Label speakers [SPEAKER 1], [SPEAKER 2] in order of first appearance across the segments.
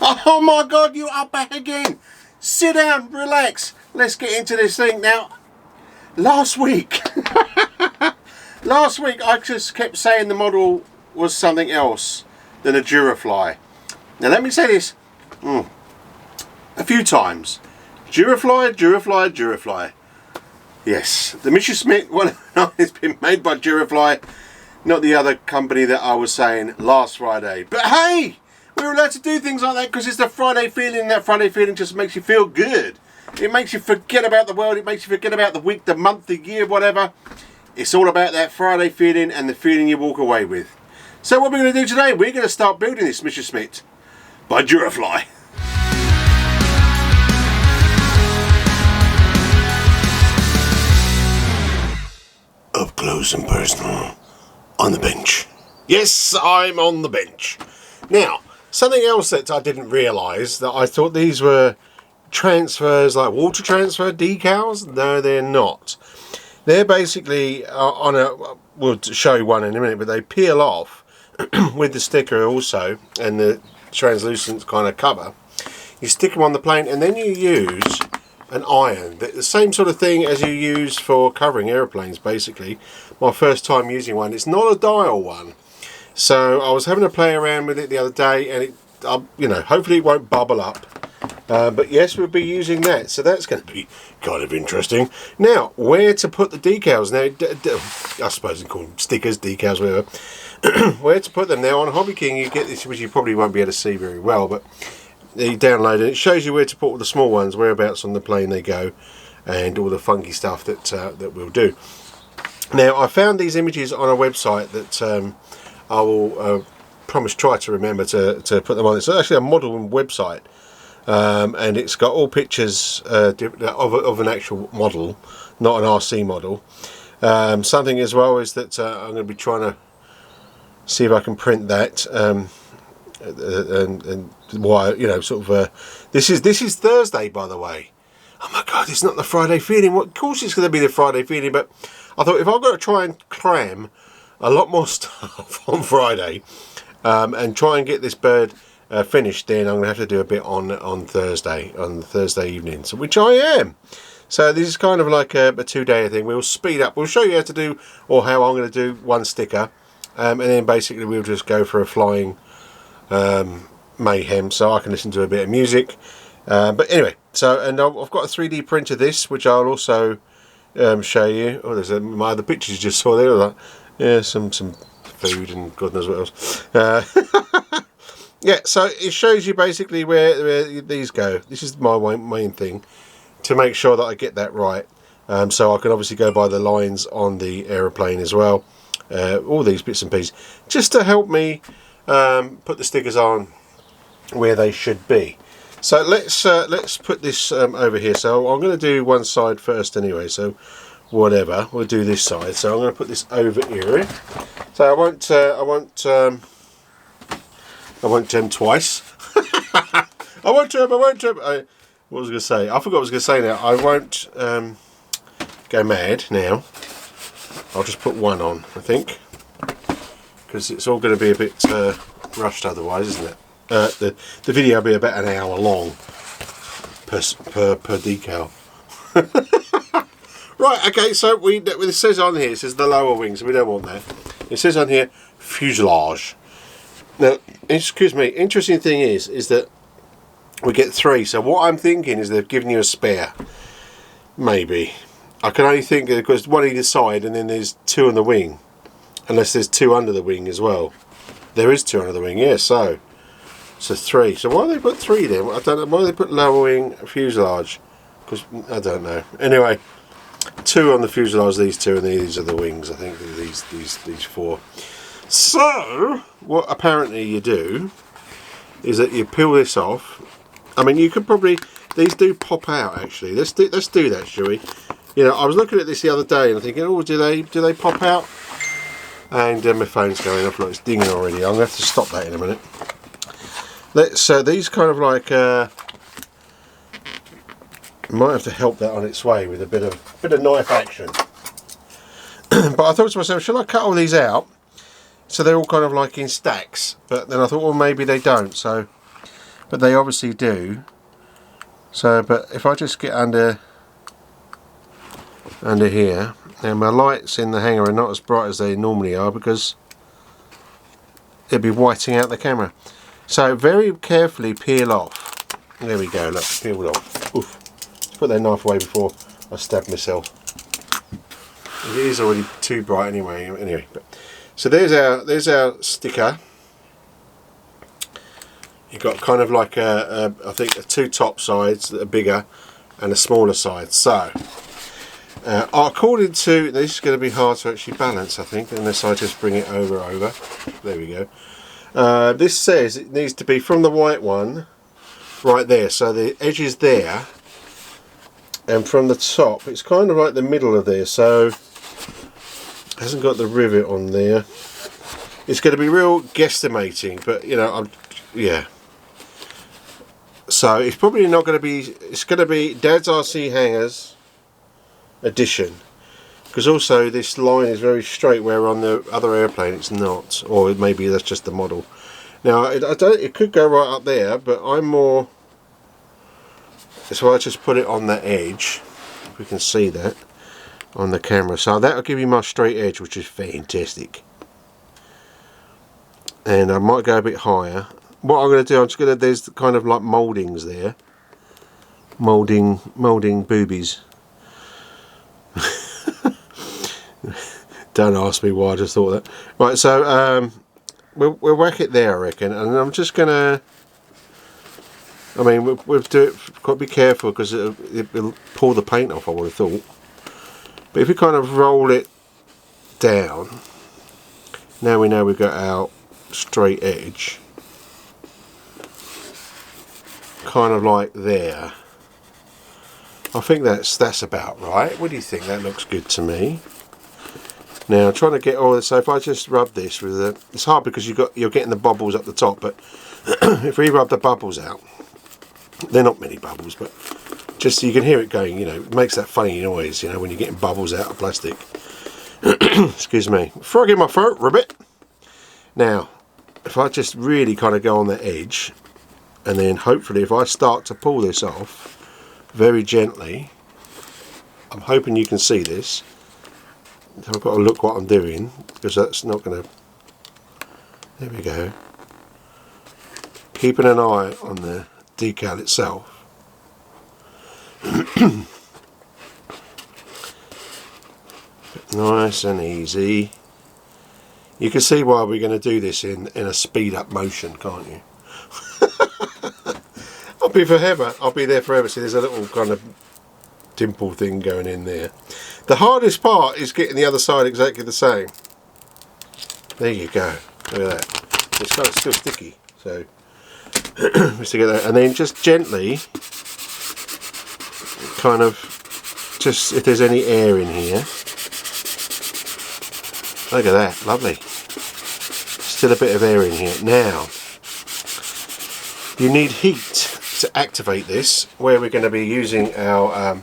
[SPEAKER 1] Oh my God, you are back again. Sit down, relax. Let's get into this thing. Now, last week I just kept saying the model was something else than a Durafly. Now let me say this a few times. Durafly, Durafly, Durafly. Yes, the Messerschmitt 109 has been made by Durafly, not the other company that I was saying last Friday. But hey, we're allowed to do things like that because it's the Friday feeling. That Friday feeling just makes you feel good. It makes you forget about the world. It makes you forget about the week, the month, the year, whatever. It's all about that Friday feeling and the feeling you walk away with. So what we're going to do today, we're going to start building this Messerschmitt by Durafly. Up close and personal, on the bench. Yes, I'm on the bench. Now, something else that I didn't realise, that I thought these were transfers, like water transfer decals. No, they're not. They're basically on a, we'll show you one in a minute, but they peel off with the sticker also, and the translucent kind of cover. You stick them on the plane, and then you use an iron, the same sort of thing as you use for covering aeroplanes. Basically, my first time using one. It's not a dial one, so I was having to play around with it the other day, and it, you know, hopefully it won't bubble up. But yes, we'll be using that, so that's going to be kind of interesting. Now, where to put the decals? Now, I suppose you call them stickers, decals, whatever. Where to put them? Now, on Hobbyking, you get this, which you probably won't be able to see very well, but you download it. It shows you where to put all the small ones, whereabouts on the plane they go, and all the funky stuff that that we'll do. Now, I found these images on a website that I will try to remember to put them on. It's actually a modelling website. And it's got all pictures of an actual model, not an RC model. Something as well is that I'm going to be trying to see if I can print that, and why, you know, sort of. This is Thursday, by the way. Oh my God, it's not the Friday feeling. Well, of course it's going to be the Friday feeling, but I thought if I've got to try and cram a lot more stuff on Friday, and try and get this bird finished, then I'm going to have to do a bit on Thursday, on the Thursday evening, so, which I am. So this is kind of like a 2-day thing. We'll speed up. We'll show you how to do, or how I'm going to do one sticker, and then basically we'll just go for a flying mayhem, so I can listen to a bit of music. But anyway, so, and I've got a 3D printer this, which I'll also show you. Oh, there's my other pictures you just saw there. Like, yeah, some food and God knows what else. Yeah, so it shows you basically where these go. This is my main thing, to make sure that I get that right. So I can obviously go by the lines on the aeroplane as well. All these bits and pieces, just to help me put the stickers on where they should be. So let's put this over here. So I'm going to do one side first anyway. So whatever, we'll do this side. So I'm going to put this over here. So I won't turn twice. I won't turn. What was I going to say? I forgot what I was going to say now. I won't go mad now. I'll just put one on, I think, because it's all going to be a bit rushed otherwise, isn't it? The video will be about an hour long per decal. Right, okay, so it says on here, it says the lower wing, so we don't want that. It says on here, fuselage. Now, excuse me, interesting thing is that we get 3, so what I'm thinking is they've given you a spare. Maybe. I can only think because one either side, and then there's 2 on the wing. Unless there's 2 under the wing as well. There is 2 under the wing, yeah, so 3. So why they put 3 then? I don't know. Why they put lower wing fuselage? Because I don't know. Anyway, 2 on the fuselage, these 2, and these are the wings. I think these 4. So what apparently you do is that you peel this off. I mean, you could probably, these do pop out actually. Let's do that, shall we? You know, I was looking at this the other day and I'm thinking, oh, do they pop out? And my phone's going off, like it's dinging already. I'm going to have to stop that in a minute. Let's these kind of like might have to help that on its way with a bit of knife action. But I thought to myself, should I cut all these out so they're all kind of like in stacks? But then I thought, well, maybe they don't. So but they obviously do. So, but if I just get under here, now my lights in the hanger are not as bright as they normally are because it'd be whiting out the camera. So very carefully peel off. There we go, look, peeled off. Oof. Let's put that knife away before I stab myself. It is already too bright anyway. So there's our sticker. You've got kind of like I think two top sides that are bigger and a smaller side. So according to, this is going to be hard to actually balance, I think, unless I just bring it over. There we go. This says it needs to be from the white one right there, so the edge is there, and from the top it's kind of like the middle of there, so it hasn't got the rivet on there. It's going to be real guesstimating, but you know, yeah. So it's probably not going to be, it's going to be Dad's RC Hangers edition, because also this line is very straight where on the other airplane it's not, or maybe that's just the model. Now it could go right up there, but I'm more, so I just put it on the edge, if we can see that on the camera, so that'll give you my straight edge, which is fantastic. And I might go a bit higher. What I'm going to do, I'm just going to, there's kind of like mouldings there, moulding boobies. Don't ask me why I just thought that. Right, so we'll whack it there, I reckon, and I'm just gonna, I mean, we'll do it, got to be careful because it'll pull the paint off, I would have thought. But if we kind of roll it down, now we know we've got our straight edge, kind of like there. I think that's about right. What do you think? That looks good to me. Now I'm trying to get all this, so if I just rub this with a, it's hard because you're getting the bubbles up the top, but if we rub the bubbles out, they're not many bubbles, but just so you can hear it going, you know, it makes that funny noise, you know, when you're getting bubbles out of plastic. Excuse me. Frog in my throat, ribbit. Now, if I just really kind of go on the edge, and then hopefully if I start to pull this off very gently, I'm hoping you can see this. So I've got to look what I'm doing, because that's not going to, there we go. Keeping an eye on the decal itself. Nice and easy. You can see why we're going to do this in a speed up motion, can't you? I'll be forever. I'll be there forever. See, there's a little kind of dimple thing going in there. The hardest part is getting the other side exactly the same. There you go. Look at that. It's kind of still sticky, so just to get that, and then just gently, kind of, just if there's any air in here. Look at that, lovely. Still a bit of air in here. Now, you need heat to activate this, where we're going to be using our,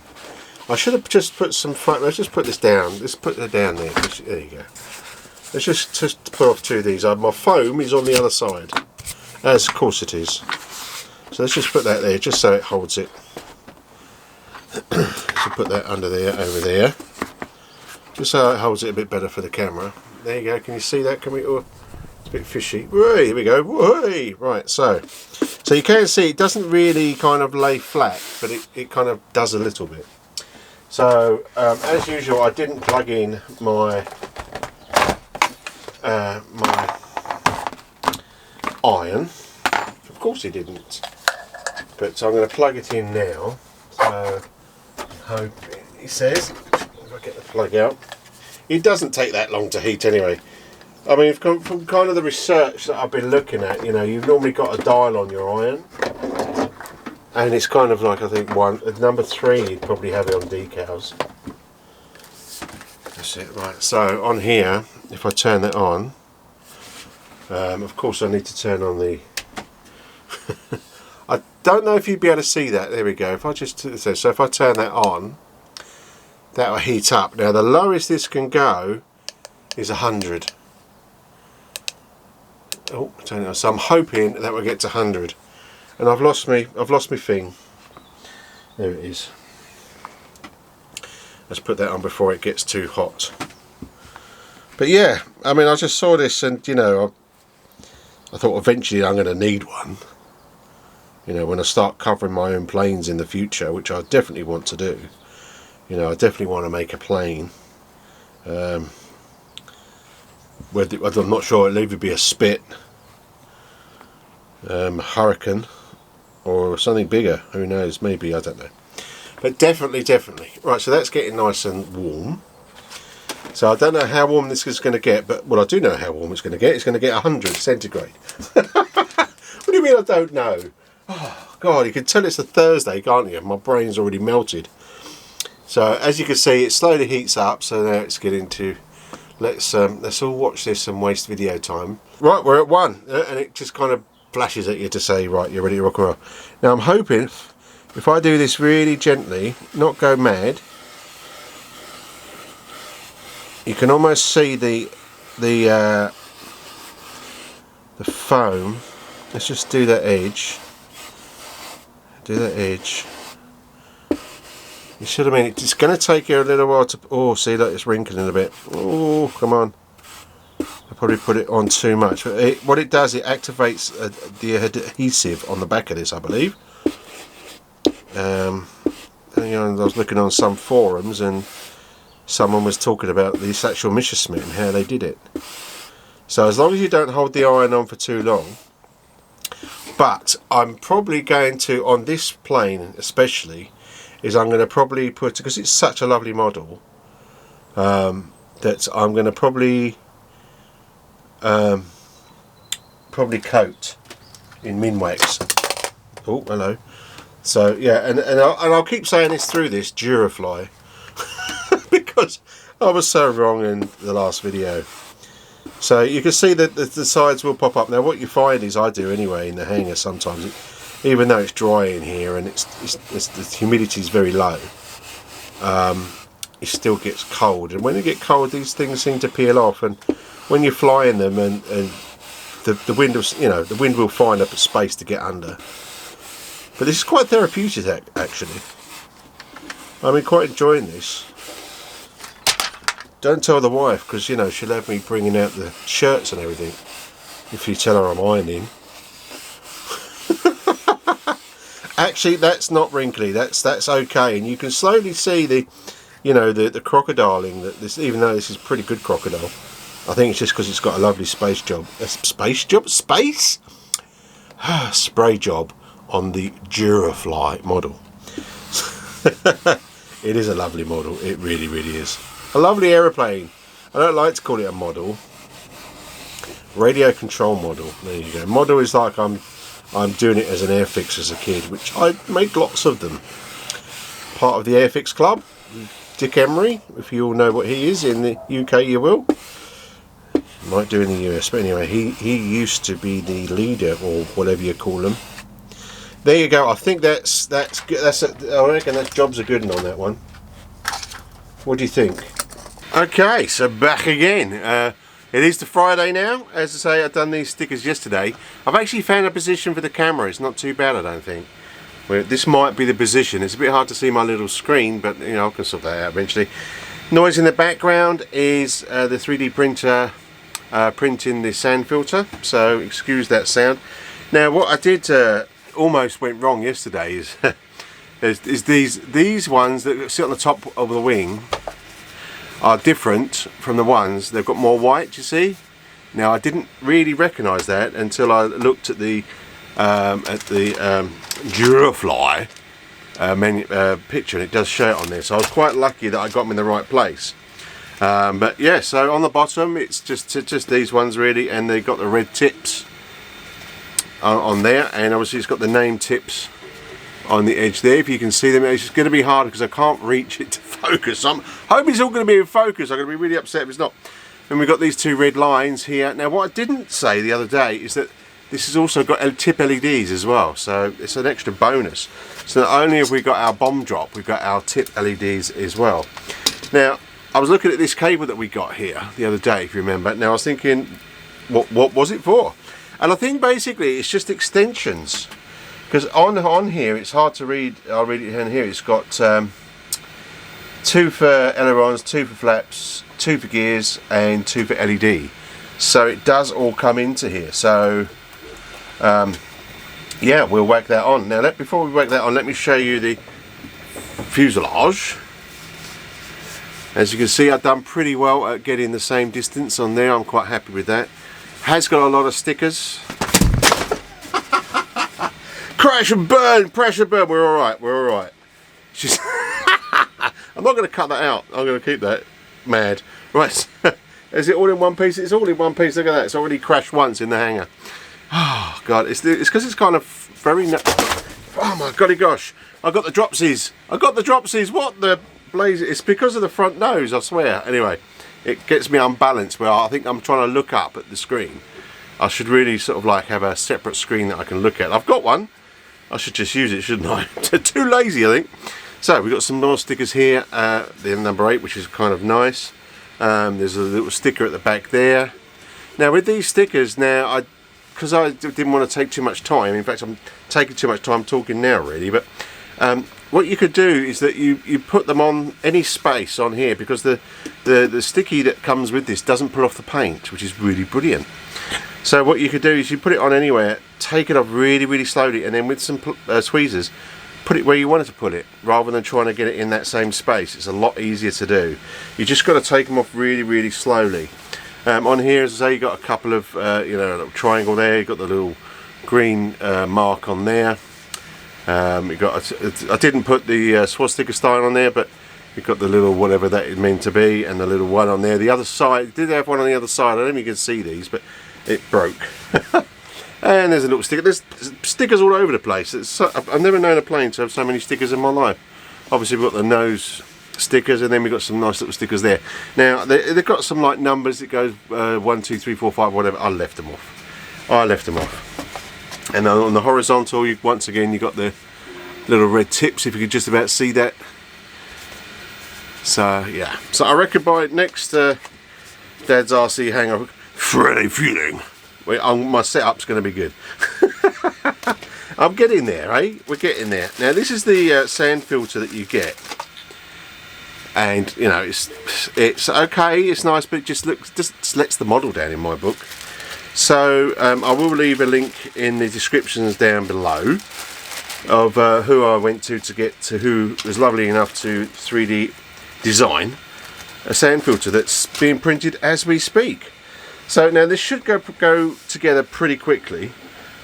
[SPEAKER 1] I should have just put some, let's just put this down, let's put it down there, there you go. Let's just put off two of these. My foam is on the other side, as of course it is. So let's just put that there, just so it holds it. So put that under there, over there, just so it holds it a bit better for the camera. There you go, can you see that? Can we, oh, it's a bit fishy. Whey, here we go, whey! Right, so you can see it doesn't really kind of lay flat, but it kind of does a little bit. So, as usual, I didn't plug in my my iron. Of course he didn't. But I'm going to plug it in now. So, hope he says, if I get the plug out. It doesn't take that long to heat anyway. I mean, from kind of the research that I've been looking at, you know, you've normally got a dial on your iron. And it's kind of like, I think, number 3, you'd probably have it on decals. That's it, right. So, on here, if I turn that on, of course I need to turn on the... I don't know if you'd be able to see that. There we go. If I just, so if I turn that on, that will heat up. Now, the lowest this can go is 100. Oh, turn it on. So I'm hoping that will get to 100. And I've lost my thing. There it is. Let's put that on before it gets too hot. But yeah, I mean, I just saw this and, you know, I thought eventually I'm going to need one. You know, when I start covering my own planes in the future, which I definitely want to do. You know, I definitely want to make a plane. Whether, I'm not sure, it'll either be a Spit, Hurricane, or something bigger. Who knows? Maybe, I don't know. But definitely. Right, so that's getting nice and warm. So I don't know how warm this is going to get, but well, I do know how warm it's going to get. It's going to get 100 centigrade. What do you mean I don't know? Oh, God, you can tell it's a Thursday, can't you? My brain's already melted. So as you can see, it slowly heats up. So now it's getting to. Let's all watch this and waste video time. Right, we're at 1, and it just kind of flashes at you to say, right, you're ready to rock and roll. Now I'm hoping, if I do this really gently, not go mad, you can almost see the foam. Let's just do that edge. Do that edge. You should have it's going to take you a little while to... Oh, see that it's wrinkling a bit. Oh, come on. I probably put it on too much. But what it does, it activates the adhesive on the back of this, I believe. You know, I was looking on some forums and someone was talking about this actual Messerschmitt and how they did it. So as long as you don't hold the iron on for too long. But I'm probably going to, on this plane especially, is I'm going to probably put, because it's such a lovely model, that I'm going to probably coat in Minwax. Oh, hello. So yeah, and I'll keep saying this through this Durafly because I was so wrong in the last video. So you can see that the sides will pop up. Now what you find is, I do anyway in the hanger sometimes, even though it's dry in here and the humidity is very low, it still gets cold, and when you get cold these things seem to peel off, and when you're flying them and the wind will, you know, the wind will find a space to get under. But this is quite therapeutic actually. I'm quite enjoying this. Don't tell the wife, because you know she'll have me bringing out the shirts and everything if you tell her I'm ironing. Actually, that's not wrinkly. That's okay, and you can slowly see the, you know, the crocodiling that this. Even though this is pretty good crocodile, I think it's just because it's got a lovely space job. Space spray job on the Durafly model. It is a lovely model. It really is a lovely aeroplane. I don't like to call it a model. Radio control model. There you go. Model is like I'm doing it as an airfix as a kid, which I make lots of them. Part of the airfix club. Dick Emery, if you all know what he is in the UK, you will. Might do in the US, but anyway, he used to be the leader, or whatever you call him. There you go. I think that's good. I reckon that job's a good one on that one. What do you think? Okay, so back again. It is the Friday now. As I say, I've done these stickers yesterday. I've actually found a position for the camera. It's not too bad, I don't think. Well, this might be the position. It's a bit hard to see my little screen, but you know, I can sort that out eventually. Noise in the background is the 3D printer printing the sand filter, so excuse that sound. Now, what I did almost went wrong yesterday is these ones that sit on the top of the wing are different from the ones, they've got more white, you see. Now I didn't really recognise that until I looked at the Durafly picture, and it does show it on there, so I was quite lucky that I got them in the right place. But yeah, so on the bottom it's just these ones really, and they've got the red tips on there, and obviously it's got the name tips on the edge there. If you can see them, it's just going to be hard because I can't reach it to focus. I'm hoping it's all going to be in focus. I'm going to be really upset if it's not. And we've got these two red lines here. Now what I didn't say the other day is that this has also got tip LEDs as well, so it's an extra bonus. So not only have we got our bomb drop, we've got our tip LEDs as well. Now I was looking at this cable that we got here the other day, if you remember. Now I was thinking, what was it for? And I think basically it's just extensions. because on here it's hard to read. I'll read it in here. It's got 2 for ailerons, 2 for flaps, 2 for gears, and 2 for LED. So it does all come into here. So yeah, we'll whack that on. Now before we whack that on, let me show you the fuselage. As you can see, I've done pretty well at getting the same distance on there. I'm quite happy with that. Has got a lot of stickers. Crash and burn, crash and burn. We're all right. We're all right. She's I'm not going to cut that out. I'm going to keep that. Mad. Right. Is it all in one piece? It's all in one piece. Look at that. It's already crashed once in the hangar. Oh God. It's because it's kind of very. Oh my golly gosh. I got the dropsies. I got the dropsies. What the blaze? It's because of the front nose, I swear. Anyway, it gets me unbalanced where I think I'm trying to look up at the screen. I should really sort of like have a separate screen that I can look at. I've got one. I should just use it, shouldn't I? Too lazy, I think. So we've got some more stickers here. The number 8, which is kind of nice. There's a little sticker at the back there. Now with these stickers, because I didn't want to take too much time. In fact, I'm taking too much time talking now, really. But what you could do is that you put them on any space on here, because the sticky that comes with this doesn't pull off the paint, which is really brilliant. So what you could do is you put it on anywhere, take it off really, really slowly, and then with some tweezers, put it where you wanted to put it, rather than trying to get it in that same space. It's a lot easier to do. You just got to take them off really, really slowly. On here, as I say, you got a couple of, you know, a little triangle there. You got the little green mark on there. You got. I didn't put the swastika style on there, but you've got the little whatever that is meant to be, and the little one on there. The other side did have one on the other side. I don't know if you can see these, but it broke. And there's a little sticker. There's stickers all over the place. I've never known a plane to have so many stickers in my life. Obviously we've got the nose stickers, and then we've got some nice little stickers there. Now they've got some like numbers. It goes 1, 2, 3, 4, 5, whatever. I left them off. And on the horizontal, once again, you got the little red tips, if you could just about see that. So yeah, so I reckon by next Dad's RC hangar, Friday feeling, my setup's going to be good. I'm getting there, eh? We're getting there. Now this is the sand filter that you get, and you know it's okay, it's nice, but it just lets the model down in my book. So I will leave a link in the descriptions down below of who I went to get to who was lovely enough to 3D design a sand filter that's being printed as we speak. So now this should go together pretty quickly.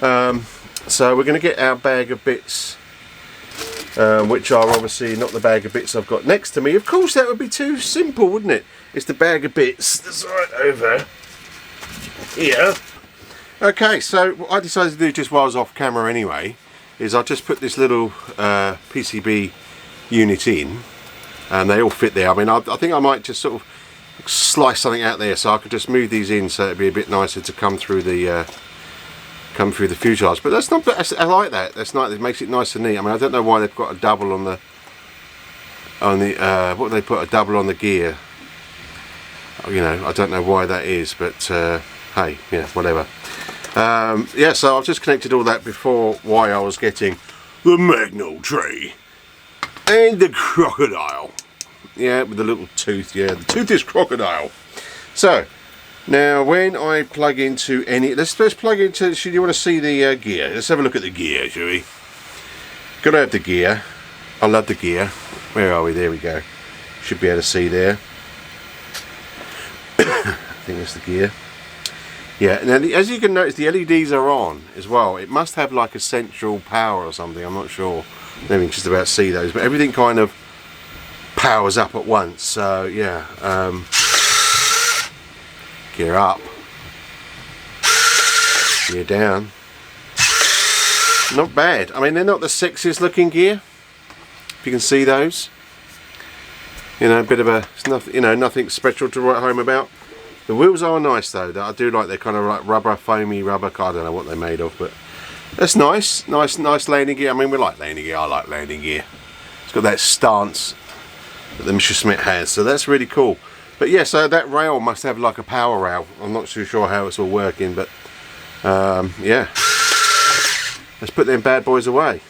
[SPEAKER 1] So we're going to get our bag of bits, which are obviously not the bag of bits I've got next to me. Of course, that would be too simple, wouldn't it? It's the bag of bits that's right over here. Okay, so what I decided to do just while I was off camera anyway is I just put this little PCB unit in, and they all fit there. I mean, I think I might just sort of slice something out there so I could just move these in, so it'd be a bit nicer to come through the fuselage. But that's not. I like that. That's nice. It makes it nice and neat. I mean, I don't know why they've got a double on the what do they put a double on the gear? You know, I don't know why that is, but hey, yeah, whatever. Yeah, so I've just connected all that before why I was getting the Magno tray and the crocodile. Yeah, with the little tooth. Yeah, the toothless crocodile. So now when I plug into any, let's plug into. Should you want to see the gear? Let's have a look at the gear, shall we? Gotta have the gear. I love the gear. Where are we? There we go. Should be able to see there. I think that's the gear. Yeah, now as you can notice, the LEDs are on as well. It must have like a central power or something, I'm not sure. Let me just about see those, but everything kind of powers up at once. So yeah, gear up, gear down. Not bad. I mean, they're not the sexiest looking gear, if you can see those. You know, a bit of a, it's nothing, you know, nothing special to write home about. The wheels are nice though. I do like, they're kind of like rubber, foamy rubber. I don't know what they're made of, but that's nice. Nice landing gear. I mean, we like landing gear. I like landing gear. It's got that stance that the Messerschmitt has, so that's really cool. But yeah, so that rail must have like a power rail. I'm not too sure how it's all working, but yeah. let's put them bad boys away.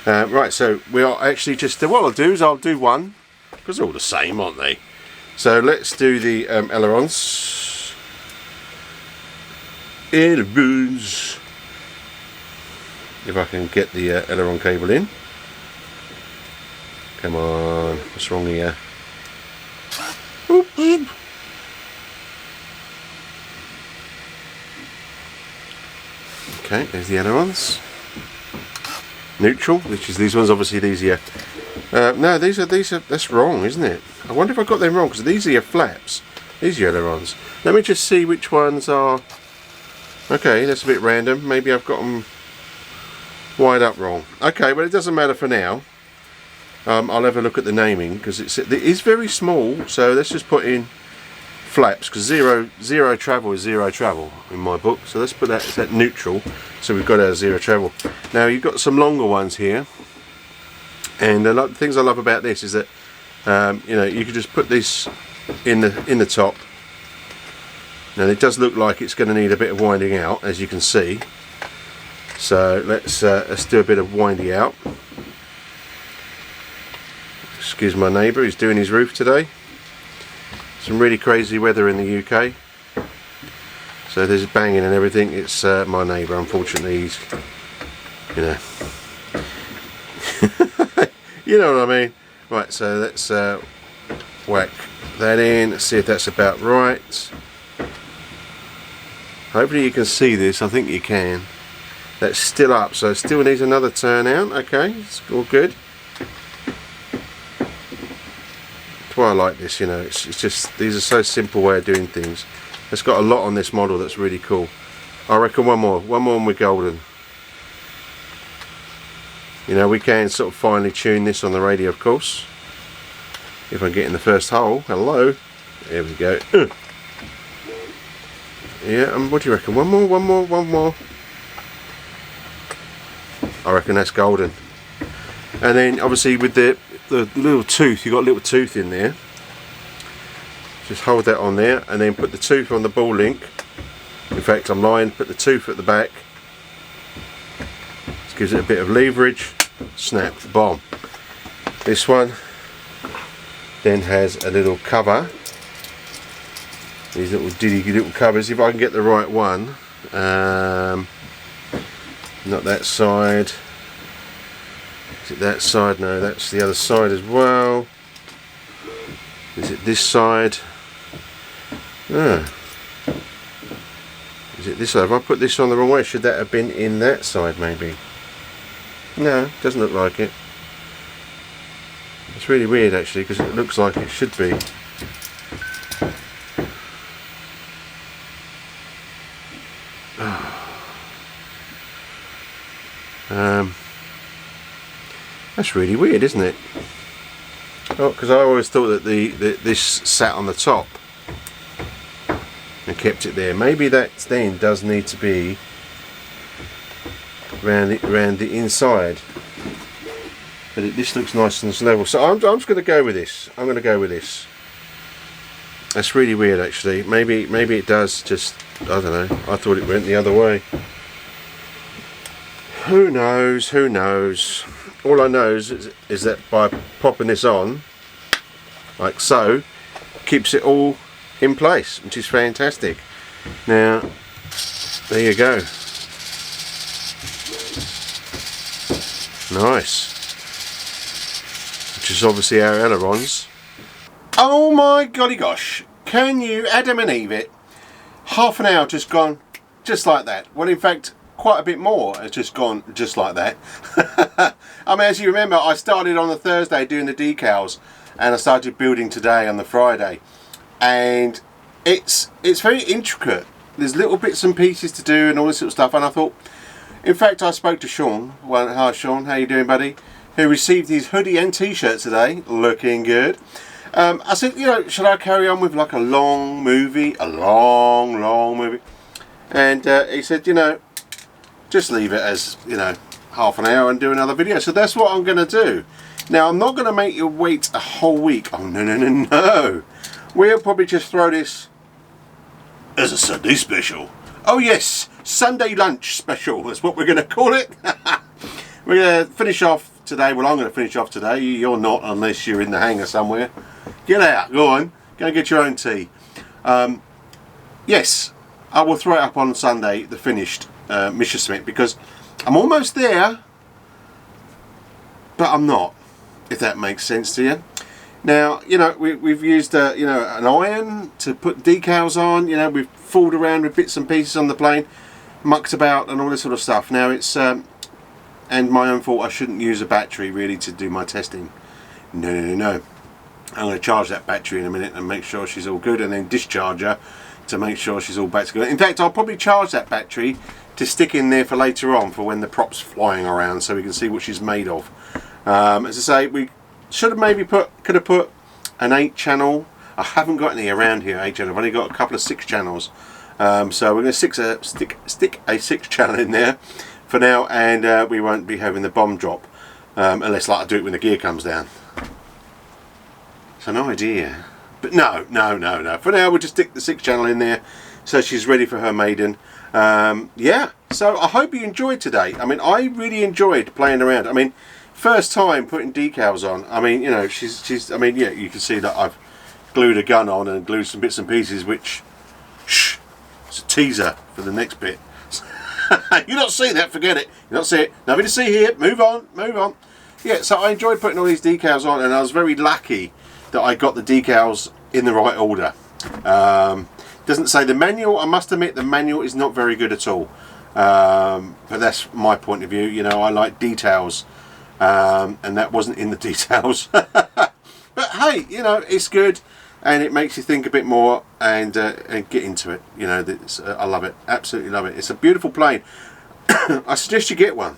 [SPEAKER 1] Right, so we are actually just, what I'll do is I'll do one, because they're all the same, aren't they? So let's do the ailerons. Ailerons. If I can get the aileron cable in. Come on, what's wrong here? Oop, oop. Okay, there's the ailerons. Neutral, which is these ones. Obviously, these are. No, these are. That's wrong, isn't it? I wonder if I got them wrong because these are your flaps. These are your ailerons. Let me just see which ones are. Okay, that's a bit random. Maybe I've got them wired up wrong. Okay, well it doesn't matter for now. I'll have a look at the naming because it is very small. So let's just put in flaps because zero travel is zero travel in my book. So let's put that as that neutral. So we've got our zero travel. Now you've got some longer ones here, and the things I love about this is that you know, you can just put this in the top. Now it does look like it's going to need a bit of winding out, as you can see. So let's do a bit of winding out. Excuse my neighbour, he's doing his roof today. Some really crazy weather in the UK. So there's banging and everything. It's my neighbour, unfortunately. He's, you know, you know what I mean. Right, so let's whack that in. Let's see if that's about right. Hopefully you can see this. I think you can. That's still up, so it still needs another turn out. Okay, it's all good. That's why I like this. You know, it's just, these are so simple way of doing things. It's got a lot on this model that's really cool. I reckon one more and we're golden. You know, we can sort of finely tune this on the radio, of course. If I get in the first hole, hello. There we go. Yeah, what do you reckon? One more. I reckon that's golden. And then obviously with the little tooth, you've got a little tooth in there. Just hold that on there and then put the tooth on the ball link. In fact, I'm lying, put the tooth at the back. This gives it a bit of leverage. Snap, bomb. This one then has a little cover. These little diddy little covers, if I can get the right one. Not that side. Is it that side? No, that's the other side as well. Is it this side? Ah. Is it this side? If I put this on the wrong way, should that have been in that side maybe? No, doesn't look like it. It's really weird actually because it looks like it should be. That's really weird, isn't it? Oh, because I always thought that this sat on the top and kept it there. Maybe that then does need to be around the inside. But this looks nice and level. So I'm just going to go with this. I'm going to go with this. That's really weird, actually. Maybe it does. Just, I don't know. I thought it went the other way. Who knows? Who knows? All I know is that by popping this on, like so, keeps it all in place, which is fantastic. Now, there you go. Nice. Which is obviously our ailerons. Oh my golly gosh! Can you Adam and Eve it? Half an hour just gone, just like that. Well, in fact, quite a bit more has just gone just like that. I mean, as you remember, I started on the Thursday doing the decals, and I started building today on the Friday, and it's very intricate. There's little bits and pieces to do and all this sort of stuff. And I thought, in fact, I spoke to Sean. Well, hi Sean, how you doing, buddy? Who received his hoodie and t-shirt today, looking good. I said, you know, should I carry on with like a long movie, a long movie? And he said, you know, just leave it as, you know, half an hour and do another video. So that's what I'm going to do. Now, I'm not going to make you wait a whole week. Oh, no. We'll probably just throw this as a Sunday special. Oh, yes. Sunday lunch special. That's what we're going to call it. We're going to finish off today. Well, I'm going to finish off today. You're not, unless you're in the hangar somewhere. Get out. Go on. Go and get your own tea. Yes, I will throw it up on Sunday, the finished Messerschmitt, because I'm almost there, but I'm not, if that makes sense to you. Now, you know, we've used, you know, an iron to put decals on. You know, we've fooled around with bits and pieces on the plane, mucked about and all this sort of stuff. Now it's, and my own fault, I shouldn't use a battery really to do my testing. No. I'm going to charge that battery in a minute and make sure she's all good, and then discharge her to make sure she's all back to good. In fact, I'll probably charge that battery to stick in there for later on, for when the prop's flying around, so we can see what she's made of. As I say, we should have maybe could have put an 8-channel. I haven't got any around here, 8-channel. I've only got a couple of 6-channels. So we're going to stick a 6-channel in there for now, and we won't be having the bomb drop unless, like, I do it when the gear comes down. It's an idea, but no. For now, we'll just stick the 6-channel in there, so she's ready for her maiden. Yeah. So I hope you enjoyed today. I mean, I really enjoyed playing around. I mean, first time putting decals on. I mean, you know, she's. I mean, yeah, you can see that I've glued a gun on and glued some bits and pieces, which, shh, it's a teaser for the next bit. You don't see that, forget it. You don't see it. Nothing to see here. Move on. Yeah. So I enjoyed putting all these decals on, and I was very lucky that I got the decals in the right order. Doesn't say the manual. I must admit, the manual is not very good at all. But that's my point of view. You know, I like details, and that wasn't in the details. But hey, you know, it's good, and it makes you think a bit more and get into it. You know, I love it. Absolutely love it. It's a beautiful plane. I suggest you get one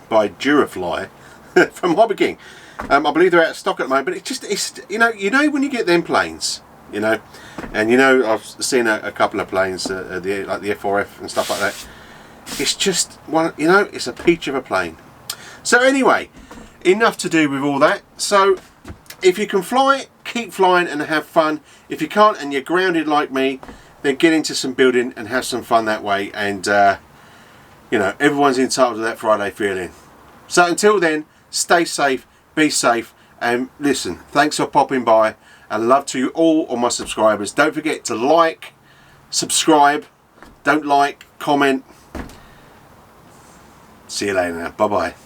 [SPEAKER 1] by Durafly from Hobbyking. I believe they're out of stock at the moment, but it's you know when you get them planes, you know, and you know, I've seen a couple of planes, like the F4F and stuff like that. It's just one, you know, it's a peach of a plane. So anyway, enough to do with all that. So if you can fly, keep flying and have fun. If you can't and you're grounded like me, then get into some building and have some fun that way. And you know, everyone's entitled to that Friday feeling. So until then, stay safe. Be safe, and listen, thanks for popping by, and love to you all my subscribers. Don't forget to like, subscribe, don't like, comment. See you later now. Bye bye.